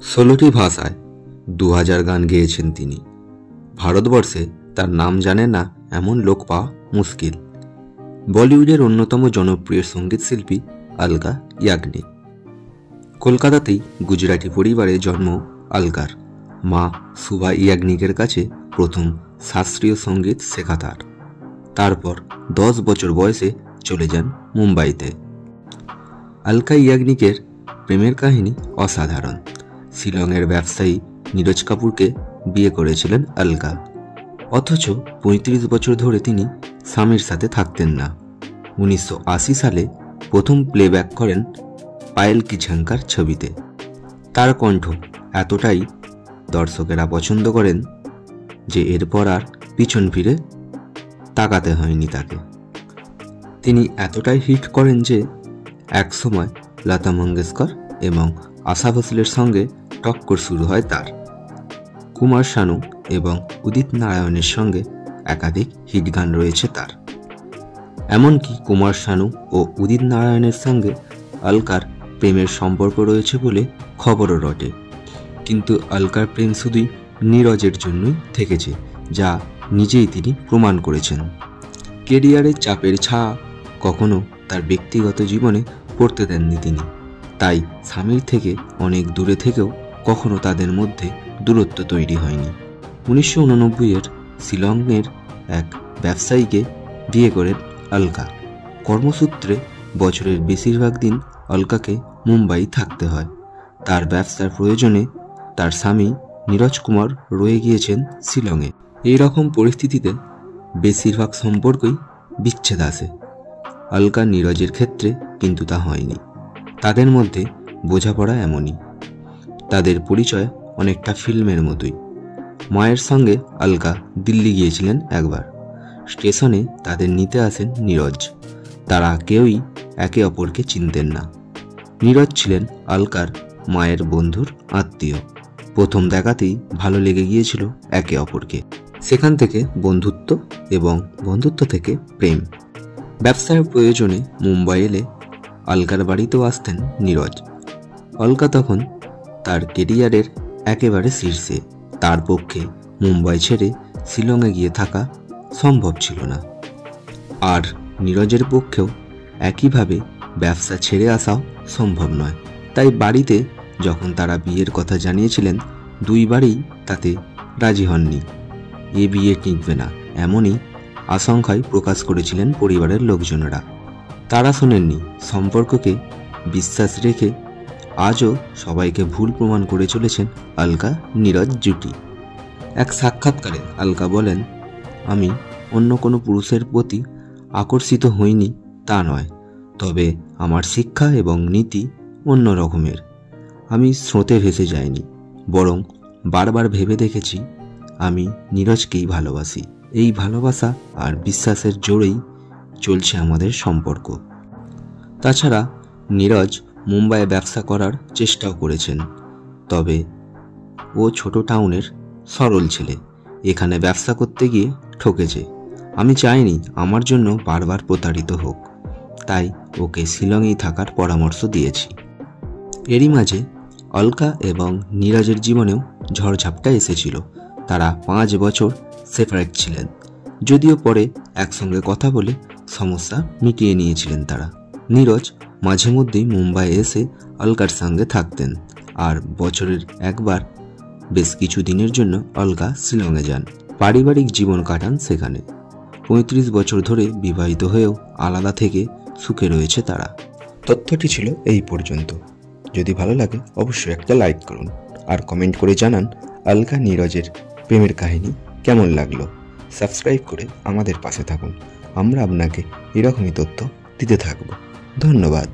16টি ভাষায় 2000 গান গেয়েছেন তিনি। ভারতবর্ষে তার নাম জানে না এমন লোক পাওয়া মুশকিল। বলিউডের অন্যতম জনপ্রিয় সঙ্গীত শিল্পী আলকা ইয়াগনিক। কলকাতাতেই গুজরাটি পরিবারে জন্ম আলকার। মা শুভা ইয়াগনিকের কাছে প্রথম শাস্ত্রীয় সঙ্গীত শেখা তার। তারপর 10 বছর বয়সে চলে যান মুম্বাইতে। আলকা ইয়াগনিকের প্রেমের কাহিনী অসাধারণ। শিলংয়ের ব্যবসায়ী নীরজ কাপুরকে বিয়ে করেছিলেন আলকা, অথচ 35 বছর ধরে তিনি স্বামীর সাথে থাকতেন না। 1980 সালে প্রথম প্লেব্যাক করেন পায়েল কি ঝঙ্কার ছবিতে। তার কণ্ঠ এতটাই দর্শকেরা পছন্দ করেন যে এরপর আর পিছন ফিরে তাকাতে হয়নি তাকে। তিনি এতটাই হিট করেন যে একসময় লতা মঙ্গেশকর এবং আশা ভোসলের সঙ্গে টক্কর শুরু হয় তার। কুমার শানু এবং উদিত নারায়ণের সঙ্গে একাধিক হিট গান রয়েছে তার। এমনকি কুমার শানু ও উদিত নারায়ণের সঙ্গে আলকার প্রেমের সম্পর্ক রয়েছে বলে খবরও রটে। কিন্তু আলকার প্রেম শুধুই নীরজের জন্যই থেকেছে, যা নিজেই তিনি প্রমাণ করেছেন। কেরিয়ারের চাপের ছায়া কখনো তার ব্যক্তিগত জীবনে পড়তে দেননি তিনি। তাই স্বামীর থেকে অনেক দূরে থেকেও কখনো তাদের মধ্যে দূরত্ব তৈরি হয়নি। 1989-এর শিলংয়ের এক ব্যবসায়ীকে বিয়ে করেন আলকা। কর্মসূত্রে বছরের বেশিরভাগ দিন আলকাকে মুম্বাই থাকতে হয়। তার ব্যবসার প্রয়োজনে তার স্বামী নীরজ কুমার রয়ে গিয়েছেন শিলংয়ে। এই রকম পরিস্থিতিতে বেশিরভাগ সম্পর্কই বিচ্ছেদ আসে। আলকা নীরজের ক্ষেত্রে কিন্তু তা হয়নি। তাদের মধ্যে বোঝাপড়া এমনই। তাদের পরিচয় অনেকটা ফিল্মের মতোই। মায়ের সঙ্গে আলকা দিল্লি গিয়েছিলেন একবার। স্টেশনে তাদের নিতে আসেন নীরজ। তারা কেউই একে অপরকে চিনতেন না। নীরজ ছিলেন আলকার মায়ের বন্ধুর আত্মীয়। প্রথম দেখাতেই ভালো লেগে গিয়েছিল একে অপরকে। সেখান থেকে বন্ধুত্ব এবং বন্ধুত্ব থেকে প্রেম। ব্যবসার প্রয়োজনে মুম্বাই এলে আলকার বাড়িতেও আসতেন নীরজ। আলকা তখন তার কেরিয়ারের একেবারে শীর্ষে। তার পক্ষে মুম্বাই ছেড়ে শিলংয়ে গিয়ে থাকা সম্ভব ছিল না। আর নীরজের পক্ষেও একইভাবে ব্যবসা ছেড়ে আসাও সম্ভব নয়। তাই বাড়িতে যখন তারা বিয়ের কথা জানিয়েছিলেন, দুইবারই তাতে রাজি হননি। এ বিয়ে টিকবে না এমনই আশঙ্কায় প্রকাশ করেছিলেন পরিবারের লোকজনেরা। তারা শোনেননি। সম্পর্ককে বিশ্বাস রেখে আজও সবাইকে ভুল প্রমাণ করে চলেছেন আলকা নীরজ জুটি। এক সাক্ষাৎকারে আলকা বলেন, আমি অন্য কোনো পুরুষের প্রতি আকর্ষিত হইনি তা নয়, তবে আমার শিক্ষা এবং নীতি অন্য রকমের। আমি স্রোতে ভেসে যাইনি, বরং বারবার ভেবে দেখেছি আমি নীরজকেই ভালোবাসি। এই ভালোবাসা আর বিশ্বাসের জোরেই চলছে আমাদের সম্পর্ক। তাছাড়া নীরজ মুম্বাইয়ে ব্যবসা করার চেষ্টাও করেছেন, তবে ও ছোট টাউনের সরল ছেলে। এখানে ব্যবসা করতে গিয়ে ঠকেছে। আমি চাইনি আমার জন্য বারবার প্রতারিত হোক, তাই ওকে শিলংয়েই থাকার পরামর্শ দিয়েছি। এরই মাঝে আলকা এবং নীরজের জীবনেও ঝড়ঝাপটা এসেছিল। তারা 5 বছর সেপারেট ছিলেন, যদিও পরে একসঙ্গে কথা বলে সমস্যা মিটিয়ে নিয়েছিলেন তারা। নীরজ মাঝে মধ্যেই মুম্বাই এসে আলকার সঙ্গে থাকতেন, আর বছরের একবার বেশ কিছু দিনের জন্য আলকা শিলংয়ে যান। পারিবারিক জীবন কাটান সেখানে। 35 বছর ধরে বিবাহিত হয়েও আলাদা থেকে সুখে রয়েছে তারা। তথ্যটি ছিল এই পর্যন্ত। যদি ভালো লাগে অবশ্যই একটা লাইক করুন আর কমেন্ট করে জানান আলকা নীরজের প্রেমের কাহিনী কেমন লাগলো। সাবস্ক্রাইব করে আমাদের পাশে থাকুন। আমরা আপনাকে এরকমই তথ্য দিতে থাকব। ধন্যবাদ।